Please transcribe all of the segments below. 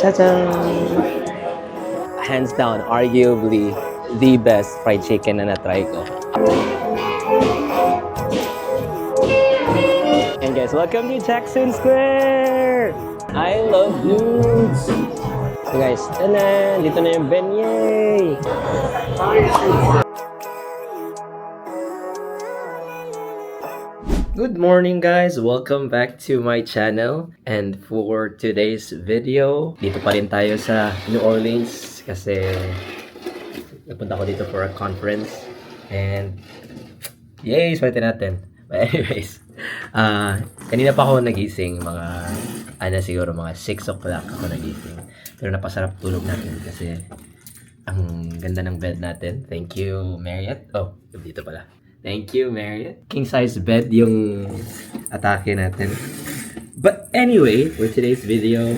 Cha-chan! Hands down, arguably the best fried chicken na na-try ko. And guys, welcome to Jackson Square! I love dudes! So guys, tanan! Dito na yung benyay! Good morning guys! Welcome back to my channel. And for today's video, dito pa rin tayo sa New Orleans kasi nagpunta ko dito for a conference. And yay! Swerte natin. But anyways, kanina pa ako nagising, siguro mga 6 o'clock ako nagising. Pero napasarap tulog natin kasi ang ganda ng bed natin. Thank you, Marriott. Oh, dito pala. Thank you, Marriott. King size bed yung atake natin. But anyway, for today's video,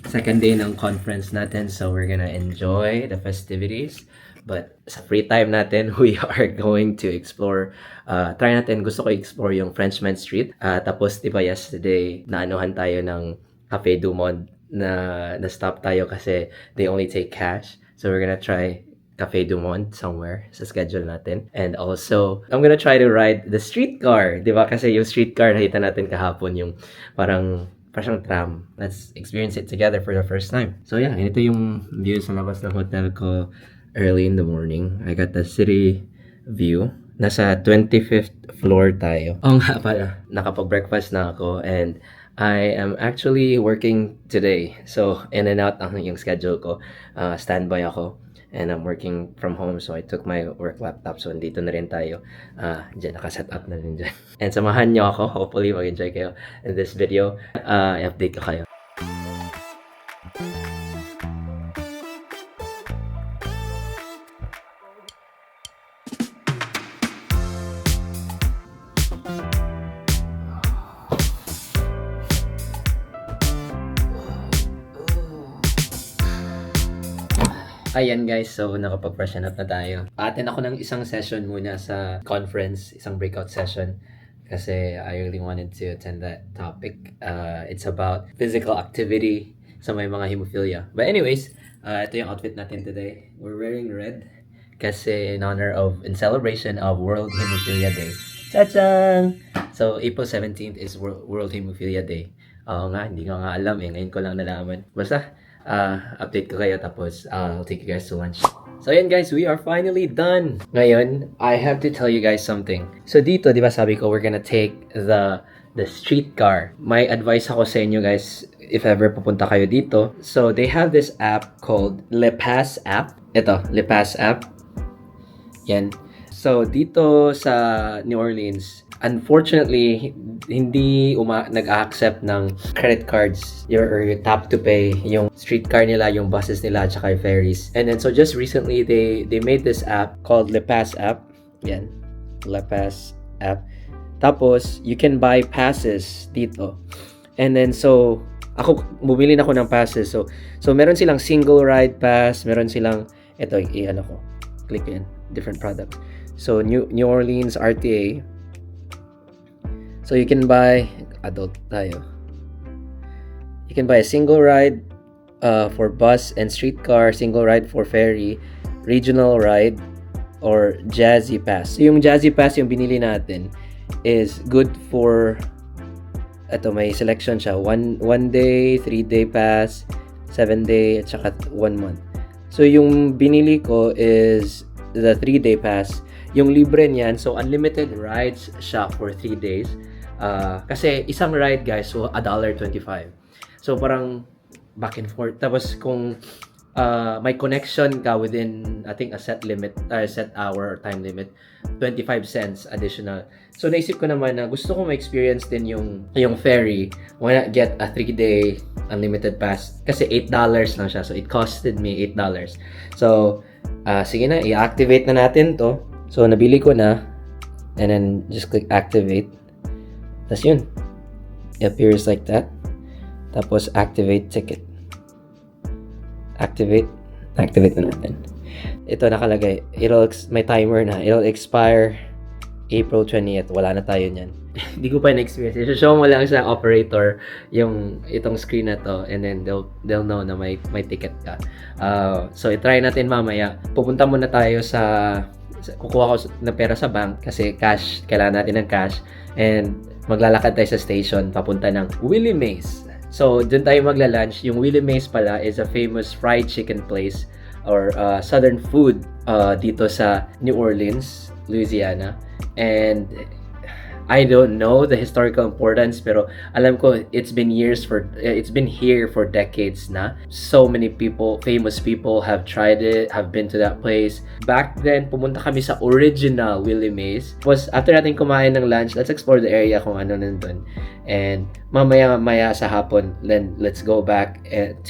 second day ng conference natin, so we're gonna enjoy the festivities. But sa free time natin, we are going to explore, try natin, gusto ko explore yung Frenchman Street. Tapos, diba yesterday, naanuhan tayo ng Cafe Du Monde na stop tayo kasi they only take cash. So we're gonna try Cafe Du Monde somewhere sa schedule natin. And also, I'm gonna try to ride the streetcar. Diba? Kasi yung streetcar, nakita natin kahapon yung parang tram. Let's experience it together for the first time. So yeah, ito yung view sa labas ng hotel ko early in the morning. I got the city view. Nasa 25th floor tayo. Oo nga pala, nakapag-breakfast na ako and I am actually working today. So, in and out ang yung schedule ko. Standby ako. And I'm working from home, so I took my work laptop. So, nandito na rin tayo. Diyan, nakaset up na rin dyan. And samahan nyo ako. Hopefully, mag-enjoy kayo in this video. I-update ko kayo. Ayan guys, so nakapag-freshen up na tayo. Attend ako ng isang session muna sa conference, isang breakout session. Kasi I really wanted to attend that topic. It's about physical activity sa may mga hemophilia. But anyways, ito yung outfit natin today. We're wearing red kasi in celebration of World Hemophilia Day. Cha-chang! So April 17th is World Hemophilia Day. Oo nga, hindi ko nga alam eh. Ngayon ko lang nalaman. Basta, update ko kayo tapos I'll take you guys to lunch. So ayan guys, we are finally done. Ngayon, I have to tell you guys something. So dito, di ba sabi ko, we're gonna take the streetcar. My advice ako sa inyo guys, if ever pupunta kayo dito. So they have this app called Le Pass app. Ito, Le Pass app. Yan. So dito sa New Orleans, unfortunately, hindi nag-accept ng credit cards or your tap to pay, yung streetcar nila, yung buses nila, tsaka yung ferries. And then so just recently, they made this app called Le Pass app. Yan, Le Pass app. Tapos, you can buy passes dito. And then so, bumili na ako ng passes. So meron silang single ride pass, meron silang, ito, i-ano ko, click yan, different products. So, New Orleans RTA. So you can buy, adult tayo. You can buy a single ride for bus and streetcar, single ride for ferry, regional ride, or Jazzy Pass. So yung Jazzy Pass yung binili natin is good for, ito may selection siya, 1 day, 3-day pass, 7-day, at saka 1 month. So yung binili ko is the 3-day pass. Yung libre niyan, so unlimited rides siya for 3 days. Kasi isang ride guys, so $1.25. So parang back and forth. Tapos kung may connection ka within, I think, a set hour or time limit, 25 cents additional. So naisip ko naman na gusto ko ma-experience din yung ferry. Why not get a 3-day unlimited pass? Kasi $8 lang siya. So it costed me $8. So sige na, i-activate na natin to. So nabili ko na, and then just click activate. Tapos yun, it appears like that. Tapos activate ticket. Activate na natin. Ito nakalagay, may timer na. It'll expire April 20th. Wala na tayo niyan. hindi ko pa na-experience. I-show mo lang sa operator yung itong screen na to, and then they'll know na may ticket ka. So i-try natin mamaya. Pupunta muna tayo kukuha ko ng pera sa bank kasi cash, kailangan natin ng cash, and maglalakad tayo sa station papunta ng Willie Mays. So dun tayo magla-lunch. Yung Willie Mays pala is a famous fried chicken place or southern food dito sa New Orleans, Louisiana. And I don't know the historical importance, pero alam ko it's been here for decades na. So many people, famous people have tried it, have been to that place. Back then, pumunta kami sa original Willie Mays. After natin kumain ng lunch, let's explore the area kung ano nandun. And mamaya sa hapon, then let's go back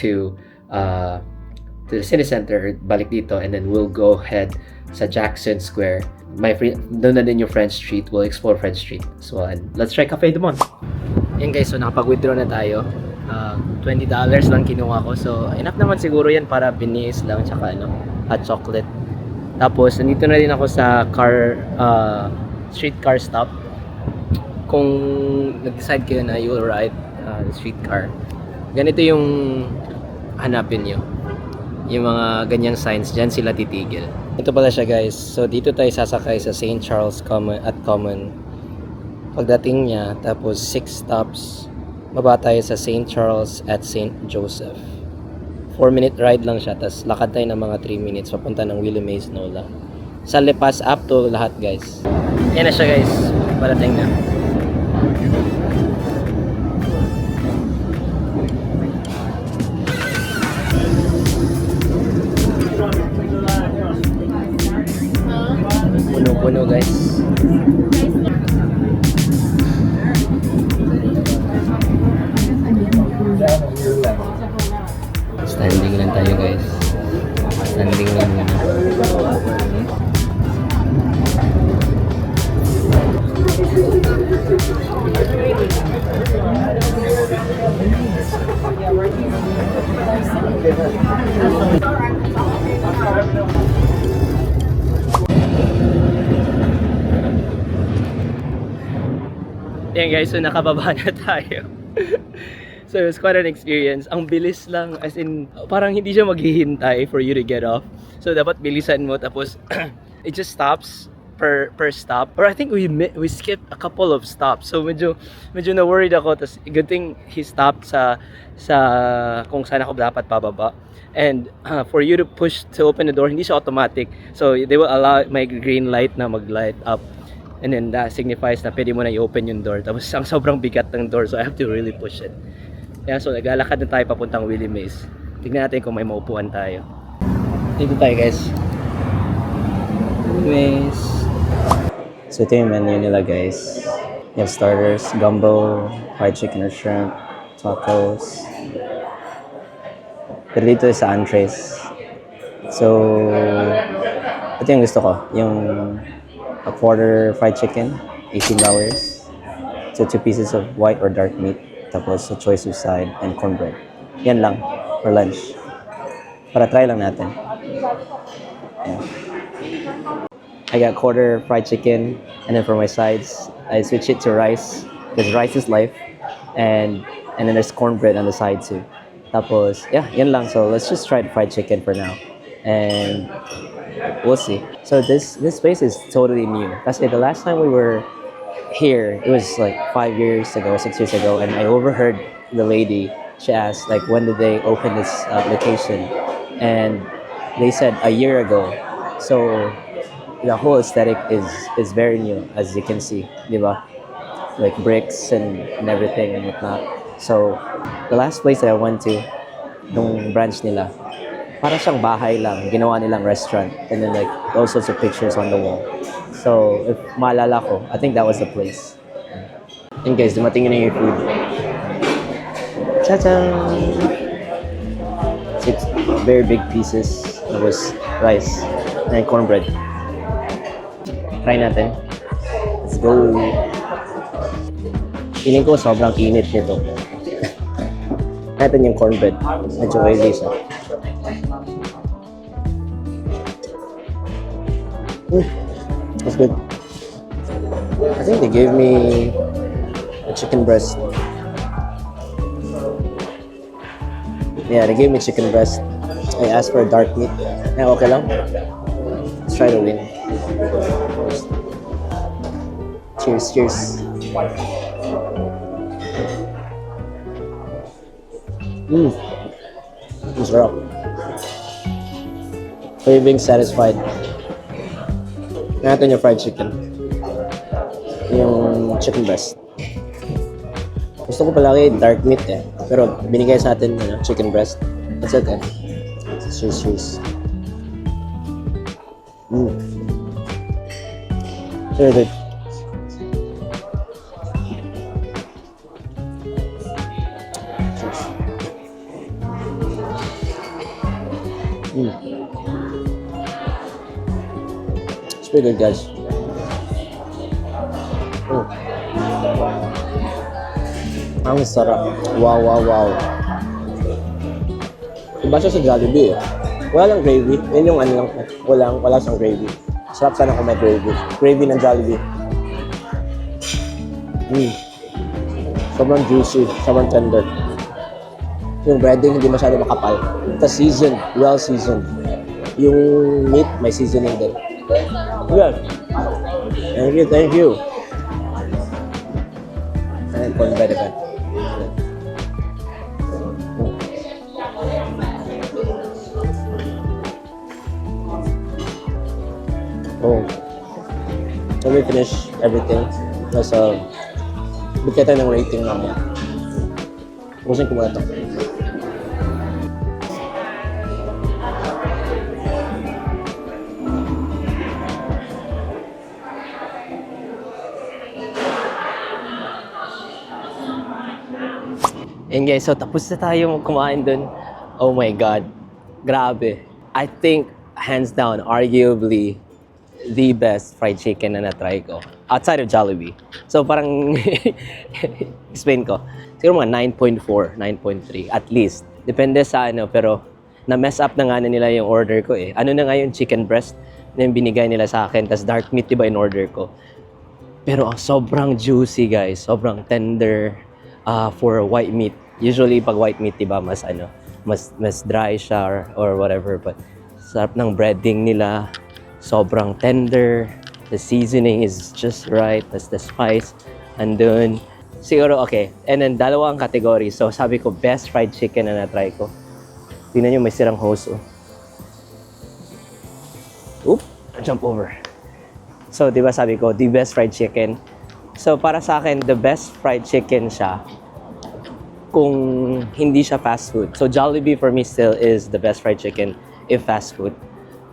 to the city center, balik dito, and then we'll go head sa Jackson Square. Doon na din yung French Street. We'll explore French Street as well. And let's try Cafe du Monde. Yan guys, so nakapag-withdraw na tayo. $20 lang kinuha ko. So enough naman siguro yan para binis lang tsaka hot chocolate. Tapos nandito na din ako sa streetcar stop. Kung nag-decide kayo na you will ride the streetcar, ganito yung hanapin nyo. Yung mga ganyang signs, dyan sila titigil. Ito pala siya guys. So dito tayo sasakay sa St. Charles Common. Pagdating niya, tapos 6 stops, baba tayo sa St. Charles at St. Joseph. 4-minute ride lang siya, tapos lakad tayo ng mga 3 minutes papunta ng Willie Mays Nola. Sa Lepas up to lahat guys. Yan na siya guys. Parating na. Puno guys. Standing lang tayo guys. Standing lang muna. Yan guys, so nakababa na tayo. So it was quite an experience. Ang bilis lang, as in, parang hindi siya maghihintay for you to get off. So dapat bilisan mo, tapos it just stops per stop. Or I think we skipped a couple of stops. So medyo na-worried ako. Tapos good thing he stopped sa kung saan ako dapat pababa. And for you to open the door, hindi siya automatic. So they will allow my green light na mag-light up. And then that signifies na pwede mo na i-open yung door. Tapos ang sobrang bigat ng door, so I have to really push it. Kaya so naglalakad na tayo papuntang Willie Mays. Tignan natin kung may maupuan tayo. Dito tayo guys. Willie Mays. So ito yung menu nila guys. You have starters, gumbo, fried chicken or shrimp, tacos. Pero dito sa entrees. So ito yung gusto ko. Yung a quarter fried chicken, $18. So 2 pieces of white or dark meat. Tapos a choice of side and cornbread. Yan lang for lunch. Para try lang natin. Yeah. I got quarter fried chicken, and then for my sides, I switch it to rice because rice is life, and then there's cornbread on the side too. Tapos yeah, yan lang. So let's just try the fried chicken for now, and we'll see. So this place is totally new. Kasi the last time we were here, it was like 5 years ago, 6 years ago, and I overheard the lady. She asked like, when did they open this location? And they said a year ago. So the whole aesthetic is very new, as you can see, diba? Like bricks and everything and whatnot. So the last place that I went to, nung branch nila, para siyang bahay lang, ginawa nilang restaurant, and then like all sorts of pictures on the wall. So if maalala ko, I think that was the place. And guys, dumating na yung food. Ta-da! It's very big pieces. It was rice and cornbread. Try natin. Let's go! Feeling ko sobrang init nito. Natin yung cornbread. Medyo oily siya. That's good. I think they gave me chicken breast. Yeah, they gave me chicken breast. I asked for dark meat. Yeah, okay lang. Let's try the wing. Cheers, cheers. Masarap. Craving satisfied. Natin yung fried chicken. Yung chicken breast. Gusto ko palagi dark meat eh. Pero binigay sa atin chicken breast. That's it eh. Cheers, cheers. Very good. Cheers. It's pretty good, guys. Ang sarap. Wow, wow, wow. Iba siya sa Jollibee eh. Wala lang gravy. Yan yung ano lang. Wala siyang gravy. Sarap sana kung may gravy. Gravy ng Jollibee. Sobrang juicy. Sobrang tender. Yung breading hindi masyado makapal. It's seasoned. Well seasoned. Yung meat may seasoning din. Good. Thank you. And cornbread again. Oh. So we finish everything. Nasa bigyan tayo ng rating namin. Pusin ko muna ito. And guys, so tapos na tayo kumain dun. Oh my God. Grabe. I think, hands down, arguably, the best fried chicken na na-try ko. Outside of Jollibee. So parang, explain ko. Siguro mga 9.4, 9.3, at least. Depende sa ano, pero na-mess up na nga na nila yung order ko eh. Ano na nga yung chicken breast na yung binigay nila sa akin, tas dark meat diba in order ko. Pero ang sobrang juicy guys, sobrang tender for white meat. Usually pag white meat diba mas ano, mas dry siya or whatever, but sarap ng breading nila. Sobrang tender. The seasoning is just right. Tas the spice andun. Siguro okay. And then dalawang category. So sabi ko best fried chicken na na-try ko. Tingnan nyo may sirang hose oh. Oop, jump over. So, di ba sabi ko, the best fried chicken. So, para sa akin, the best fried chicken siya kung hindi siya fast food. So, Jollibee for me still is the best fried chicken if fast food.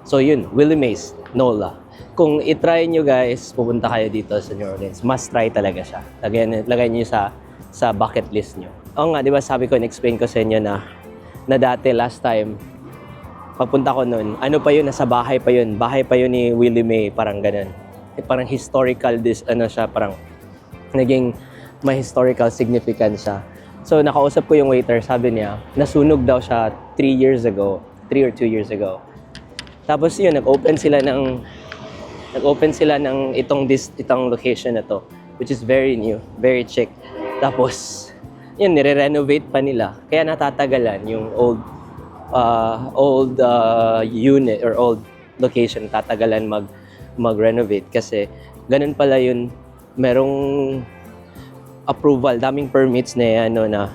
So, yun, Willie Mays, Nola. Kung itry nyo guys, pupunta kayo dito sa New Orleans, must try talaga siya. Lagay nyo sa bucket list nyo. Oo nga, di ba sabi ko, in-explain ko sa inyo na dati, last time, papunta ko nun, ano pa yun, nasa bahay pa yun ni Willie May, parang ganun. Parang historical, ano siya, parang naging may historical significance siya. So, nakausap ko yung waiter, sabi niya, nasunog daw siya 3 or 2 years ago. Tapos yun, nag-open sila ng itong location na to, which is very new, very chic. Tapos, yun, nire-renovate pa nila. Kaya natatagalan yung old unit or old location, tatagalan mag-renovate kasi ganun pala yun, merong approval, daming permits na ano na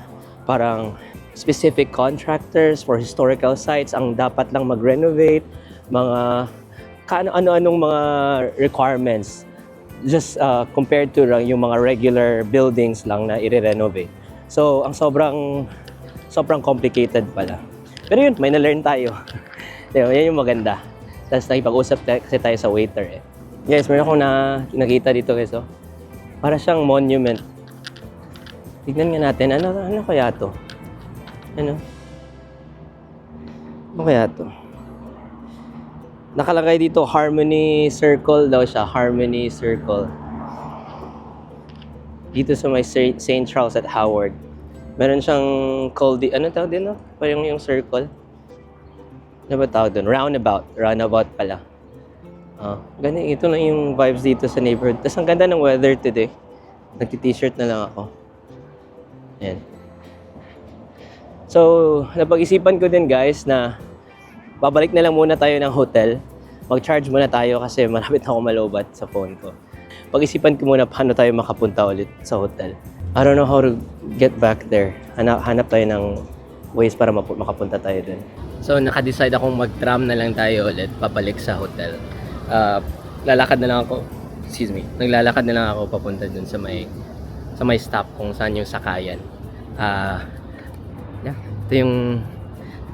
parang specific contractors for historical sites ang dapat lang mag-renovate, mga ano-anong mga requirements just compared to yung mga regular buildings lang na i-renovate. So ang sobrang complicated pala. Pero yun, may na-learn tayo. Yan yung maganda. Tapos nakipag-usap kasi tayo sa waiter eh. Guys, meron akong nakita dito guys. Oh. Para siyang monument. Tignan nga natin, ano kaya to? Ano kaya to? Nakalagay dito, Harmony Circle daw siya. Harmony Circle. Dito sa may St. Charles at Howard. Meron siyang ano tawag din, no? Parang yung circle. Ano ba tawag doon? Roundabout pala. Ganun, ito lang yung vibes dito sa neighborhood. Tapos ang ganda ng weather today. Nagti-t-shirt na lang ako. Yan. So, napag-isipan ko din guys na babalik na lang muna tayo ng hotel. Mag-charge muna tayo kasi malapit na ako malobat sa phone ko. Pag-isipan ko muna paano tayo makapunta ulit sa hotel. I don't know how to get back there. Hanap tayo ng ways para makapunta tayo dun. So, naka-decide akong mag-tram na lang tayo ulit papalik sa hotel. Lalakad na lang ako. Excuse me. Naglalakad na lang ako papunta dun sa may stop kung saan yung sakayan. Yeah, ito yung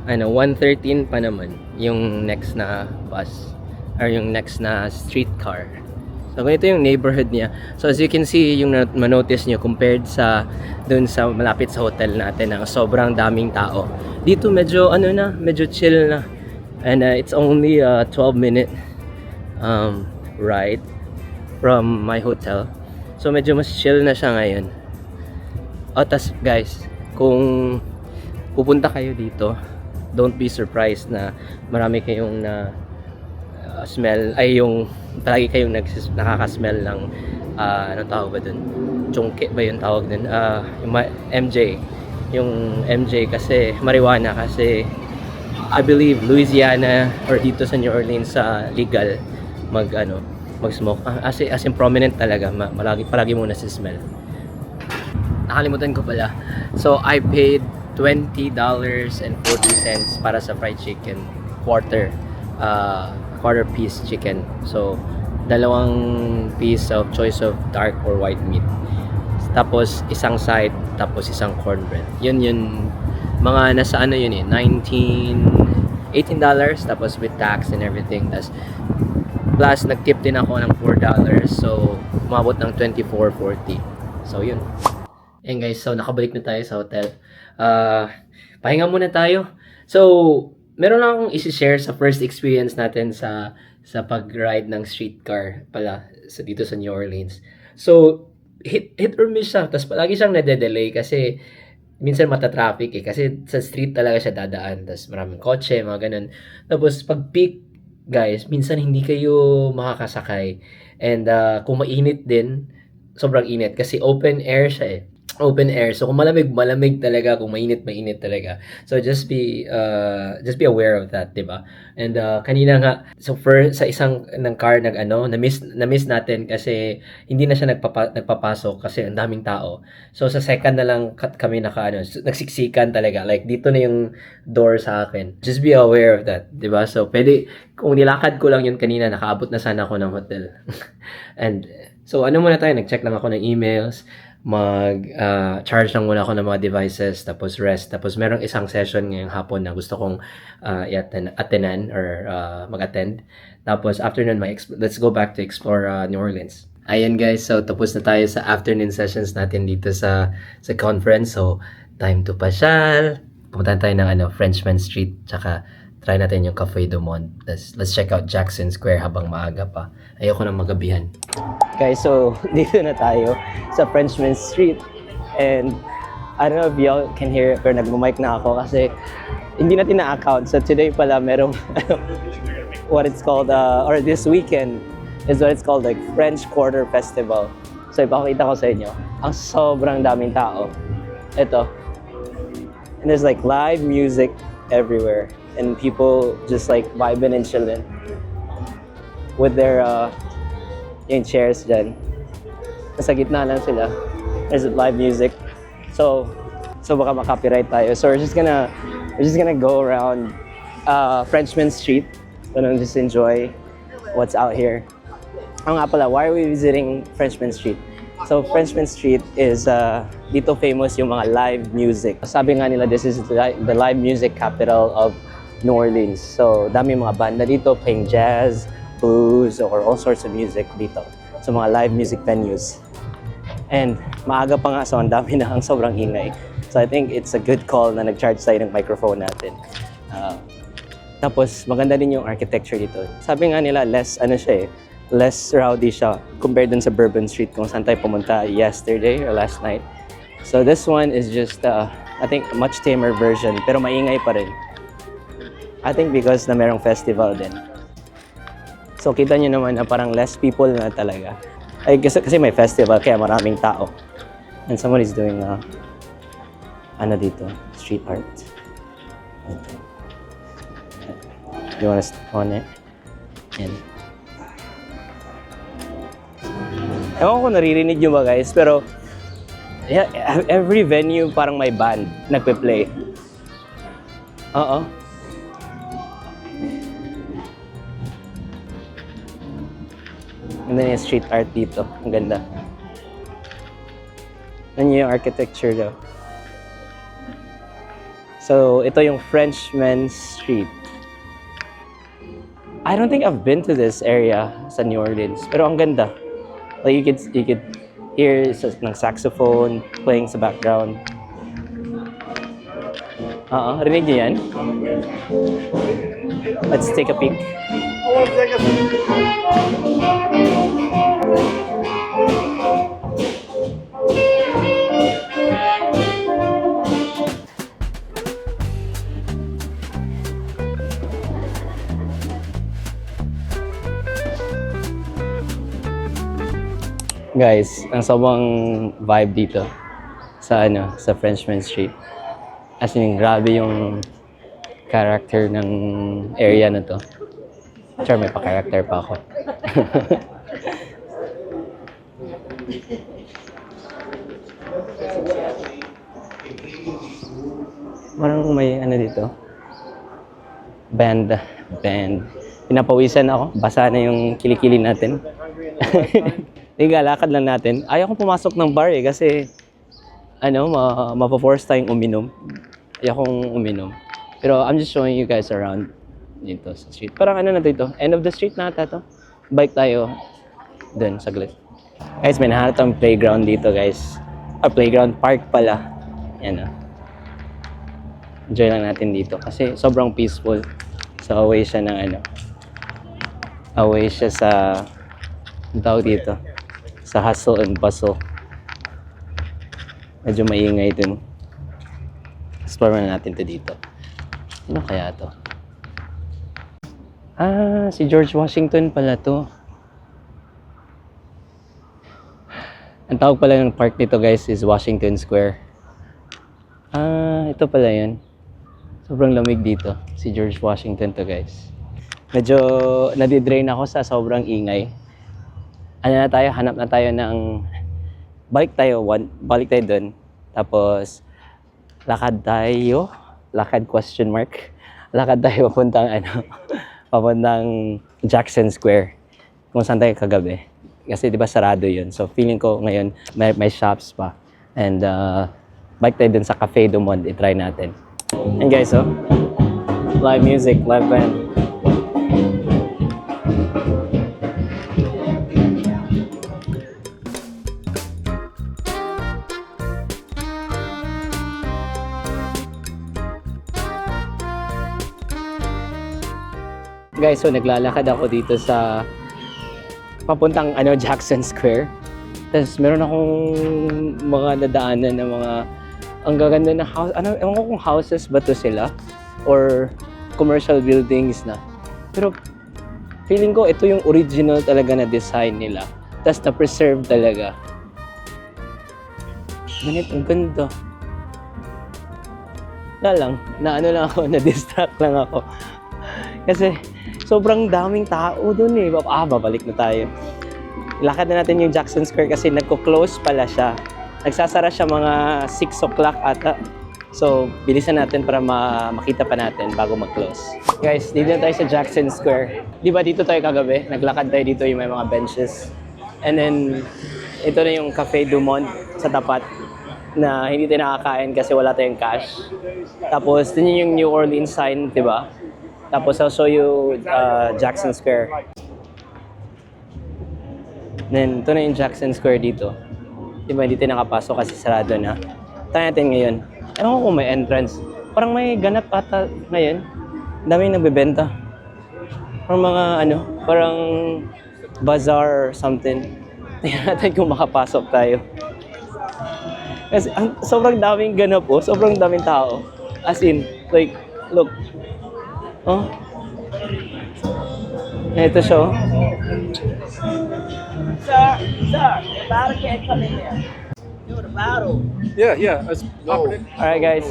1:13 pa naman yung next na bus or yung next na streetcar. So ganito yung neighborhood niya. So as you can see, yung manotice nyo compared sa dun sa malapit sa hotel natin na sobrang daming tao. Dito medyo medyo chill na. And it's only a 12-minute ride from my hotel. So medyo mas chill na siya ngayon. Tas guys, kung pupunta kayo dito, don't be surprised na marami kayong smell ay yung palagi kayong nakaka-smell ng anong tawag ba dun? Chungke ba yung tawag dun? Yung MJ kasi marijuana kasi I believe Louisiana or dito sa New Orleans legal mag-smoke. As in prominent talaga, palagi mo na si smell. Nakalimutan ko pala. So I paid $20.40 para sa fried chicken, quarter piece chicken. So, 2 piece of choice of dark or white meat. Tapos, isang side, tapos isang cornbread. Yun mga nasa $18 tapos with tax and everything. Plus, nag-tip din ako ng $4. So, umabot ng $24.40. So, yun. Ayan guys, so nakabalik na tayo sa hotel. Pahinga muna tayo. So, meron lang akong isi-share sa first experience natin sa pag-ride ng streetcar pala dito sa New Orleans. So, hit or miss siya. Tapos palagi siyang nade-delay kasi minsan mata-traffic kasi sa street talaga siya dadaan. Tapos maraming kotse, mga ganun. Tapos pag peak, guys, minsan hindi kayo makakasakay. And kung mainit din, sobrang init kasi open air siya eh. Open air. So kung malamig talaga, kung mainit talaga. So just be aware of that, 'di ba? And kanina nga so sa isang ng car na-miss natin kasi hindi na siya nagpapasok kasi ang daming tao. So sa second na lang kami nagsiksikan talaga. Like dito na yung door sa akin. Just be aware of that, 'di ba? So pwede kung nilakad ko lang yun kanina, nakaabot na sana ako ng hotel. And so muna tayo, nag-check lang ako ng emails, charge lang muna ako ng mga devices, tapos rest. Tapos merong isang session ngayong hapon na gusto kong attenan or mag-attend. Tapos after nun, let's go back to explore New Orleans. Ayan guys, so tapos na tayo sa afternoon sessions natin dito sa conference. So time to pasyal. Pumunta tayo ng Frenchman Street, tsaka try natin yung Café du Monde. Let's check out Jackson Square habang maaga pa. Ayoko nang magabihan. Guys, so dito na tayo sa Frenchman Street. And I don't know if y'all can hear it, pero nagmamic na ako kasi hindi natin na-account. So today pala merong what it's called, or this weekend is what it's called like French Quarter Festival. So ipakita ko sa inyo. Ang sobrang daming tao. Ito. And there's like live music everywhere. And people just like vibing and chilling with their yung chairs dyan. Nasa gitna lang sila. There's live music. So baka makopyright tayo. So we're just gonna go around Frenchman Street and just enjoy what's out here. Nga pala, why are we visiting Frenchman Street? So Frenchman Street is dito famous yung mga live music. Sabi nga nila, this is the live music capital of New Orleans. So, dami mga banda dito playing jazz, blues, or all sorts of music dito. So, mga live music venues. And maaga pa nga, so ang dami na, ang sobrang ingay. So, I think it's a good call na nag-charge tayo ng microphone natin. Tapos, maganda din yung architecture dito. Sabi nga nila, less rowdy siya compared dun sa Bourbon Street kung saan tayo pumunta yesterday or last night. So, this one is just, I think, a much tamer version, pero maingay pa rin. I think because na merong festival din. So kita nyo naman na parang less people na talaga. Ay, kasi may festival kaya maraming tao. And someone is doing ano dito, street art. Ito. You wanna step on it? Yan. Ewan ko naririnig nyo ba guys, pero yeah, every venue parang may band nagpe-play. Oo. And then yung street art dito. Ang ganda. Ano yung architecture daw. So, ito yung Frenchman's Street. I don't think I've been to this area sa New Orleans. Pero ang ganda. Like you could hear ng saxophone playing sa background. Rinig niyo yan? Let's take a peek. Guys, ang sobrang vibe dito sa sa Frenchman Street. As in, grabe yung character ng area na to. Sure, may pa-character pa ako. Parang may dito. Band. Pinapawisan ako. Basa na yung kilikili natin. Tiga, lakad lang natin. Ayaw kong pumasok ng bar kasi mapaforce tayong uminom. Ayaw kong uminom. Pero I'm just showing you guys around dito sa street. Parang na dito. End of the street na ata to. Bike tayo dun saglit. Guys, may nahanap tayong playground dito guys. Playground park pala. Yan Enjoy lang natin dito kasi sobrang peaceful. So away siya ng away siya sa tawag dito. Sa hustle and bustle. Medyo maingay dun. Explore na natin to dito. Ano kaya to? Si George Washington pala to. Ang tawag pala ng park nito guys is Washington Square. Ito pala yun. Sobrang lamig dito. Si George Washington to guys. Medyo nadidrain ako sa sobrang ingay. Hanap na tayo ng balik tayo doon. Tapos lakad question mark. Lakad tayo papuntang Jackson Square. Kung saan tayo kagabi. Kasi 'di ba sarado 'yun. So feeling ko ngayon may shops pa. And balik tayo doon sa Cafe du Monde, i-try natin. And guys, live music, live band. Guys, so naglalakad ako dito sa papuntang Jackson Square. Tapos meron akong mga nadaanan na mga ang gaganda na house. Ewan ko kung houses ba to sila or commercial buildings na. Pero feeling ko ito yung original talaga na design nila. Tapos na-preserve talaga. Ganit, ang ganda. Na-distract lang ako. Kasi sobrang daming tao dun babalik na tayo. Lakad na natin yung Jackson Square kasi nagko-close pala siya. Nagsasara siya mga 6 o'clock ata. So, bilisan natin para makita pa natin bago mag-close. Guys, dito na tayo sa Jackson Square. Di ba dito tayo kagabi? Naglakad tayo dito yung may mga benches. And then, ito na yung Cafe du Monde sa tapat na hindi tayo nakakain kasi wala tayong cash. Tapos, din yung New Orleans sign, di ba? Tapos I'll show you Jackson Square. Then, ito na yung Jackson Square dito. Diba, hindi tayo nakapasok kasi sarado na. Tayo natin ngayon. Ewan ko kung may entrance. Parang may ganap ata ngayon. Daming nagbebenta. Parang mga parang bazaar or something. Tingnan natin kung makapasok tayo. Kasi sobrang daming ganap sobrang daming tao. As in, like, look. Ito siya. Sir, the barricade come in there. Yeah, yeah. All right, guys.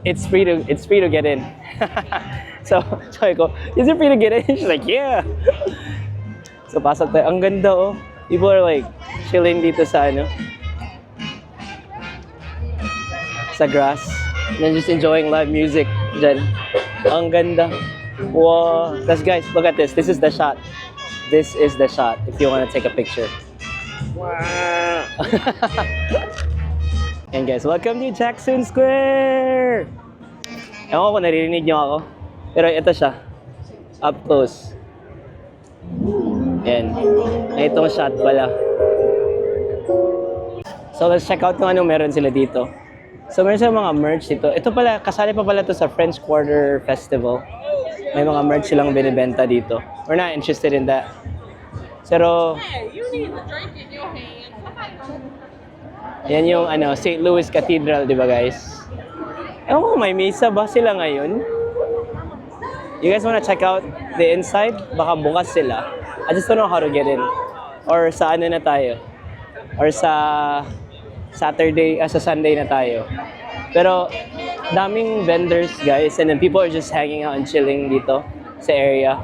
It's free to get in. So, sabi ko, is it free to get in? She's like, yeah. So, pasok tayo. Ang ganda, oh. People are like chilling dito sa sa grass. And then just enjoying live music dyan. Ang ganda. Wow. That's, guys, look at this. This is the shot. This is the shot if you want to take a picture. Wow. And guys, welcome to Jackson Square! Ewan ko kung naririnig nyo ako. Pero ito siya. Up close. Yan. Itong shot pala. So let's check out kung anong meron sila dito. So meron silang mga merch dito. Ito pala, kasali pa pala to sa French Quarter Festival. May mga merch silang binibenta dito. We're not interested in that. Pero Hey, you need the drink in your hand. yan yung St. Louis Cathedral, di ba guys? Ewan ko, may misa ba sila ngayon? You guys wanna check out the inside? Baka bukas sila. I just don't know how to get in. Or sa na tayo? Or sa Saturday, sa Sunday na tayo. Pero daming vendors guys, and then people are just hanging out and chilling dito sa area.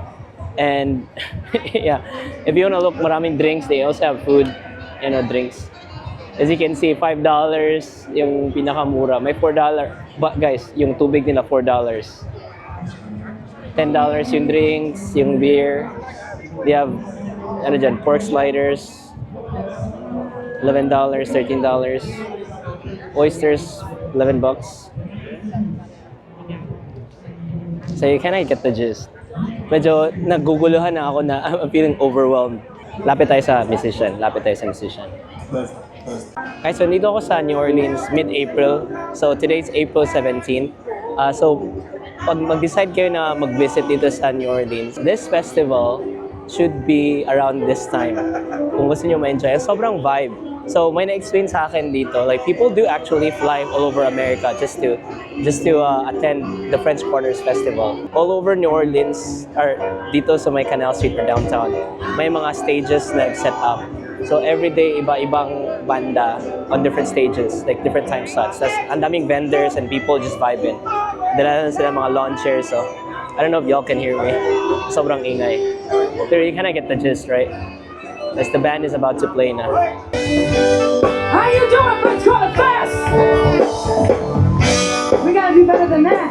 And yeah, if you wanna look, maraming drinks. They also have food, drinks. As you can see, $5 yung pinakamura. May $4. But guys, yung tubig nila $4. $10 yung drinks, yung beer. They have, pork sliders. $11, $13. Oysters, $11. So you kinda get the gist. Medyo naguguluhan na ako na I'm feeling overwhelmed. Lapit tayo sa musician. Okay, so nandito ako sa New Orleans mid-April. So today's April 17th. So pag mag-decide kayo na mag-visit dito sa New Orleans, this festival should be around this time. Kung gusto nyo ma-enjoy, sobrang vibe. So may na-explain sa akin dito, like people do actually fly all over America just to attend the French Quarters Festival. All over New Orleans, or dito sa may Canal Street or downtown, may mga stages na set up. So every day, iba-ibang banda on different stages, like different time slots. Tas ang daming vendors and people just vibing. Dala na sila mga lawn chairs, so I don't know if y'all can hear me. Sobrang ingay. Pero you kinda get the gist, right? As the band is about to play na. How you doing, French Quarter Fest? We gotta do better than that.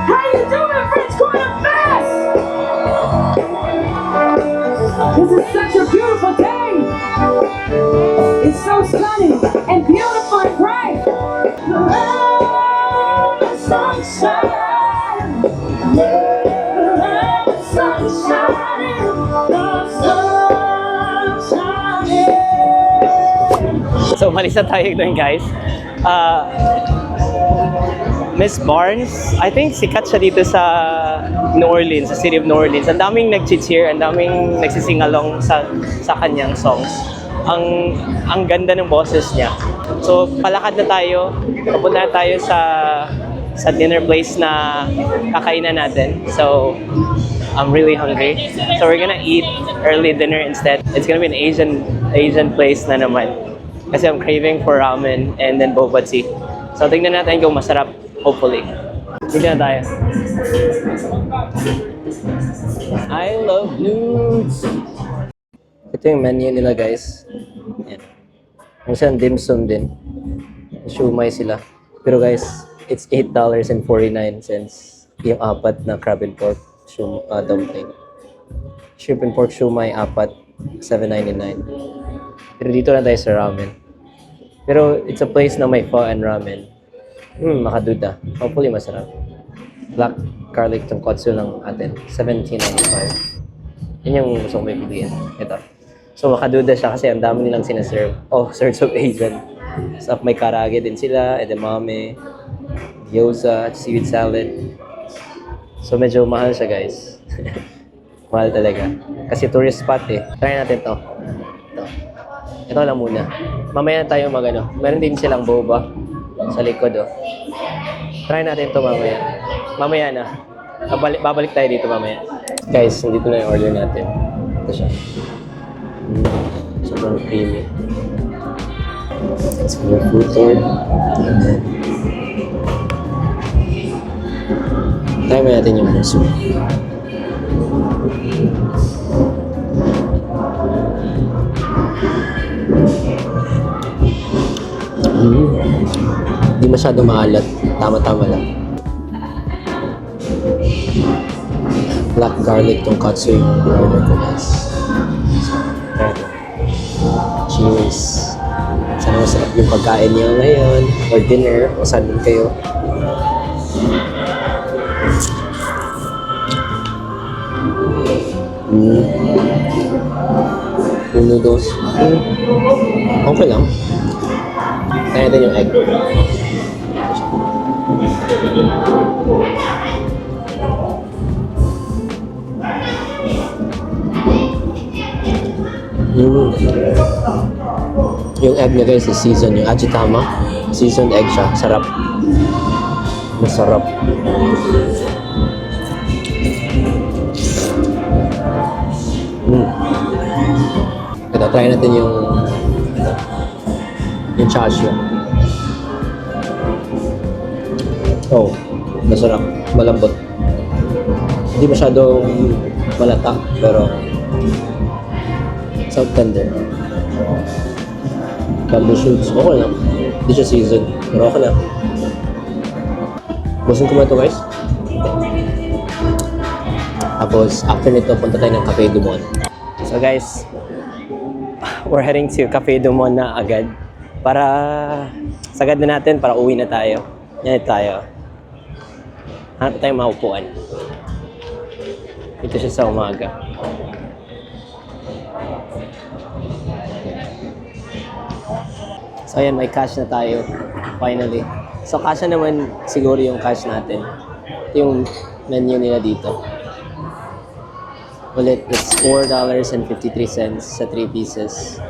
How you doing, French Quarter Fest? This is such a beautiful day. It's so stunning and beautiful and bright. The sunshine. The sunshine. The sunshine. So, malis na tayo doon, guys. Miss Barnes, I think sikat siya dito sa New Orleans, sa city of New Orleans. Ang daming nag-cheer, ang daming nagsising-along sa kanyang songs. Ang ganda ng boses niya. So, palakad na tayo. Papunta na tayo sa dinner place na kakainan natin. So, I'm really hungry. So, we're gonna eat early dinner instead. It's gonna be an Asian place na naman. Kasi I'm craving for ramen and then boba tea. So, tingnan natin kung masarap, hopefully. Dito na tayo. I love nudes! Ito yung menu nila, guys. Yan. Ang isang dim sum din. Shumai sila. Pero guys, it's $8.49 yung apat na crab and pork dumpling. Shrimp and pork shumai, apat, $7.99. Pero dito na tayo sa ramen. Pero it's a place na may pho and ramen. Makaduda. Hopefully masarap. Black garlic tonkotsu lang atin. $17.95. Yun yung gusto ko may piliin. Ito. So makaduda siya kasi ang dami nilang sinaserve. Oh, sorts of Asian. So may karage din sila, edamame, gyoza, seaweed salad. So medyo mahal siya, guys. Mahal talaga. Kasi tourist spot eh. Try natin to. Ito lang muna. Mamaya tayo magano. Meron din silang boba sa likod, oh. Try natin to mamaya. Mamaya na. Babalik tayo dito mamaya. Guys, nandito na yung order natin. Ito siya. Sobrang creamy. Let's go food court. Try mo natin yung soup. Hindi masyado maalat. Tama-tama lang. Black garlic tonkatsu yung order ko, guys. Cheers! Sana masarap yung pagkain niyo ngayon or dinner o saan man kayo. Yung noodles. Okay lang. Kaya natin yung egg. Yung egg niya guys is seasoned. Yung Ajitama, seasoned egg siya. Sarap. Masarap. Ito, try natin yung chashu. Oh, masarap. Malambot. Hindi masyadong malata, pero so tender. Bamboo shoots. Okay lang. Hindi siya seasoned. Pero okay lang. Gusto ko ba ito guys? Tapos, after nito, punta tayo ng Cafe Dumont. So guys, we're heading to Cafe Dumont na agad. Para sagad na natin, para uwi na tayo. Yan tayo. Hanap tayong maupuan. Ito siya sa umaga. So ayan, may cash na tayo. Finally. So cash na naman siguro yung cash natin. Yung menu nila dito. Ulit, it's $4.53 sa 3 pieces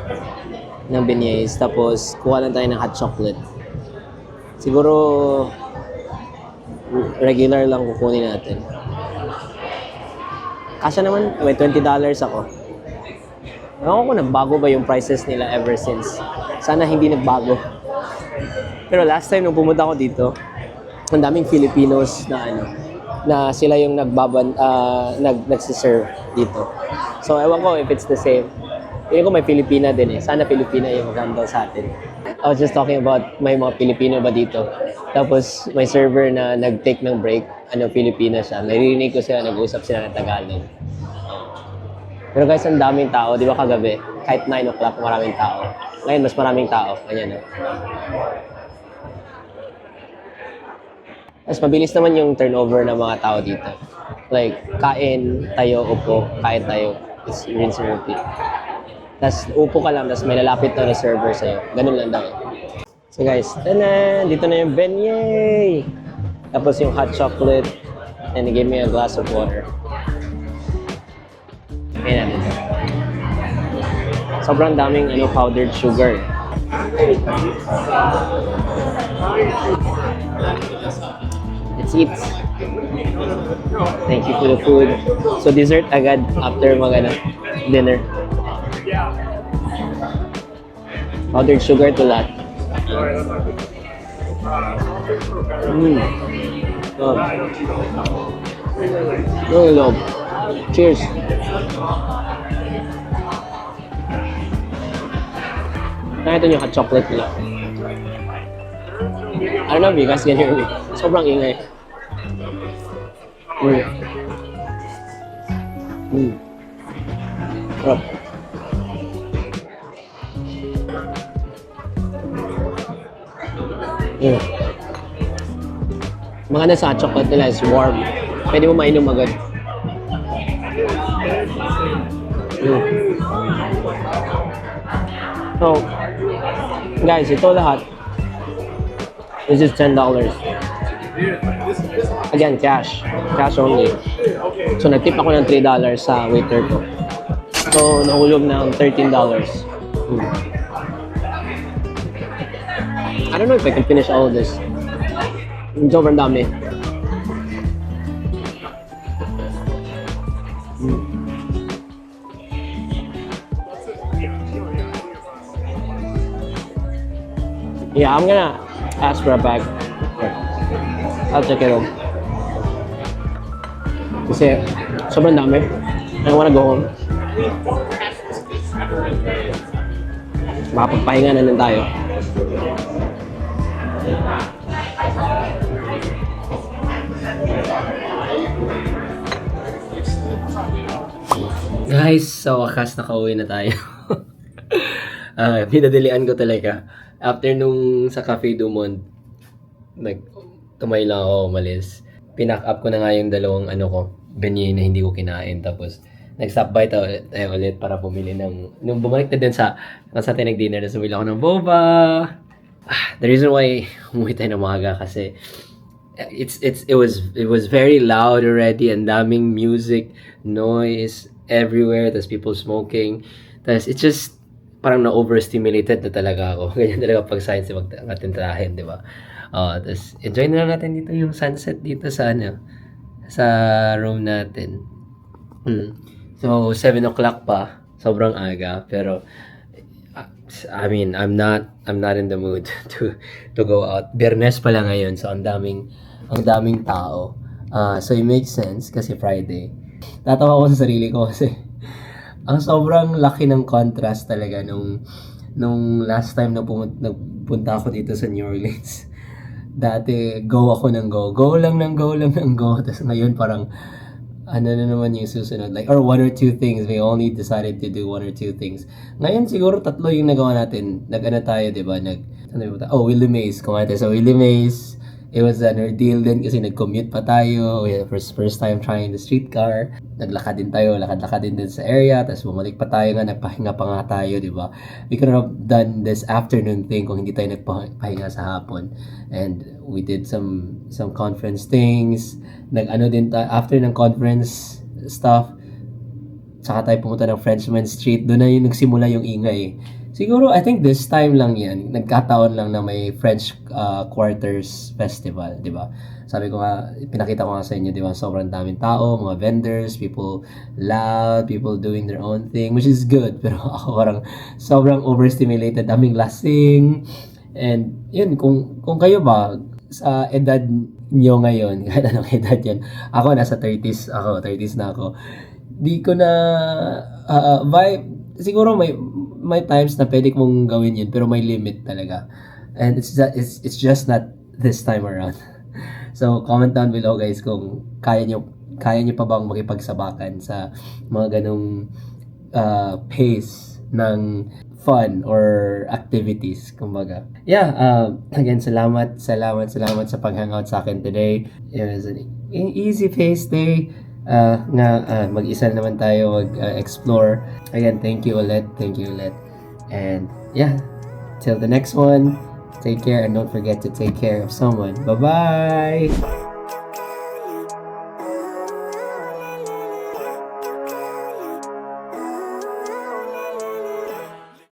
ng beignets. Tapos, kuha lang tayo ng hot chocolate. Siguro, regular lang kukunin natin. Kasya naman, may $20 ako. Ewan ko nagbago ba yung prices nila ever since. Sana hindi nagbago. Pero last time nung pumunta ako dito, ang daming Filipinos na sila yung nagsiserve dito. So, ewan ko if it's the same. Hindi ko may Pilipina din eh. Sana Pilipina yung mag-handle sa atin. I was just talking about may mga Pilipino ba dito. Tapos, may server na nag-take ng break. Pilipina siya. Naririnig ko sila, nag-uusap sila ng Tagalog. Pero guys, ang daming tao. Di ba kagabi? Kahit 9 o'clock, maraming tao. Ngayon, mas maraming tao. Ganyan, no? Mas mabilis naman yung turnover ng mga tao dito. Like, kain, tayo, upo, kain tayo. It's rinse and repeat. Tapos, upo ka lang, tapos may lalapit na server sa'yo. Ganun lang daw. So guys, tanan! Dito na yung beignet! Tapos yung hot chocolate. And they gave me a glass of water. Ayan natin. Sobrang daming powdered sugar. Let's eat. Thank you for the food. So dessert agad after dinner. Powdered sugar to lahat. Love. Cheers. Ito yung hot chocolate nila. I don't know if you guys can hear me. Sobrang ingay. Sarap. Maganda sa hot chocolate nila is warm. Pwede mo mainom agad. So, guys, ito lahat. This is $10. Again, cash. Cash only. So, nag-tip ako ng $3 sa waiter ko. So, nahulog ng $13. I don't know if I can finish all of this. Sobrang dami. Yeah, I'm gonna ask for a bag. I'll check it out. Kasi sobrang dami. I wanna go home. Makapagpahinga na lang tayo. Guys, sa wakas nakauwi na tayo. Pinadalian ko talaga. After nung sa Cafe Dumont, tumay lang ako umalis. Pinack up ko na nga yung dalawang beignet na hindi ko kinain. Tapos, nag-stop by tayo ulit para bumili ng... Nung bumalik na din sa nag-dinner, na sumili ako ng boba. The reason why umuwi tayo ng maaga kasi it was very loud already, and daming music, noise everywhere, there's people smoking. Tapos it's just parang na-overstimulated na talaga ako. Ganyan talaga pag science mag-atintrahin, di ba? Tapos enjoy na lang natin dito yung sunset dito sa sa room natin. So 7 o'clock pa, sobrang aga, pero I mean, I'm not in the mood to go out. Biyernes pa lang ngayon, so ang daming tao. So it makes sense kasi Friday. Tatawa ako sa sarili ko kasi ang sobrang laki ng contrast talaga nung last time na nagpunta ako dito sa New Orleans. Dati go ako ng go lang ng go. Tapos ngayon parang ano na naman yung susunod, like, or 1 or 2 things. We only decided to do 1 or 2 things. Ngayon siguro 3 yung nagawa natin. Tayo, di ba? Willie Mays. Kumain tayo sa Willie Mays. It was an ordeal din kasi nag-commute pa tayo. We had first time trying the streetcar. Naglakad din tayo, lakad din sa area. Tapos bumalik pa tayo nga, nagpahinga pa nga tayo, di ba? We could have done this afternoon thing kung hindi tayo nagpahinga sa hapon. And we did some conference things. After ng conference stuff, saka tayo pumunta ng Frenchman Street. Doon na yung nagsimula yung ingay. Siguro, I think this time lang yan. Nagkataon lang na may French Quarters Festival, di ba? Sabi ko nga, pinakita ko nga sa inyo, di ba? Sobrang daming tao, mga vendors, people loud, people doing their own thing, which is good. Pero ako parang sobrang overstimulated, daming lasing. And yun, kung kayo ba, sa edad nyo ngayon, kahit anong edad yan, ako nasa 30s na ako. Di ko na vibe. Siguro may times na pwede mong gawin yun, pero may limit talaga. And it's just not this time around. So comment down below guys kung kaya nyo pa bang makipagsabakan sa mga ganong pace ng fun or activities, kumbaga. Yeah, again, salamat sa pag-hangout sa akin today. It was an easy pace day. Mag-isa naman tayo mag-explore. Again, thank you ulit. And yeah, till the next one, take care and don't forget to take care of someone. Bye-bye!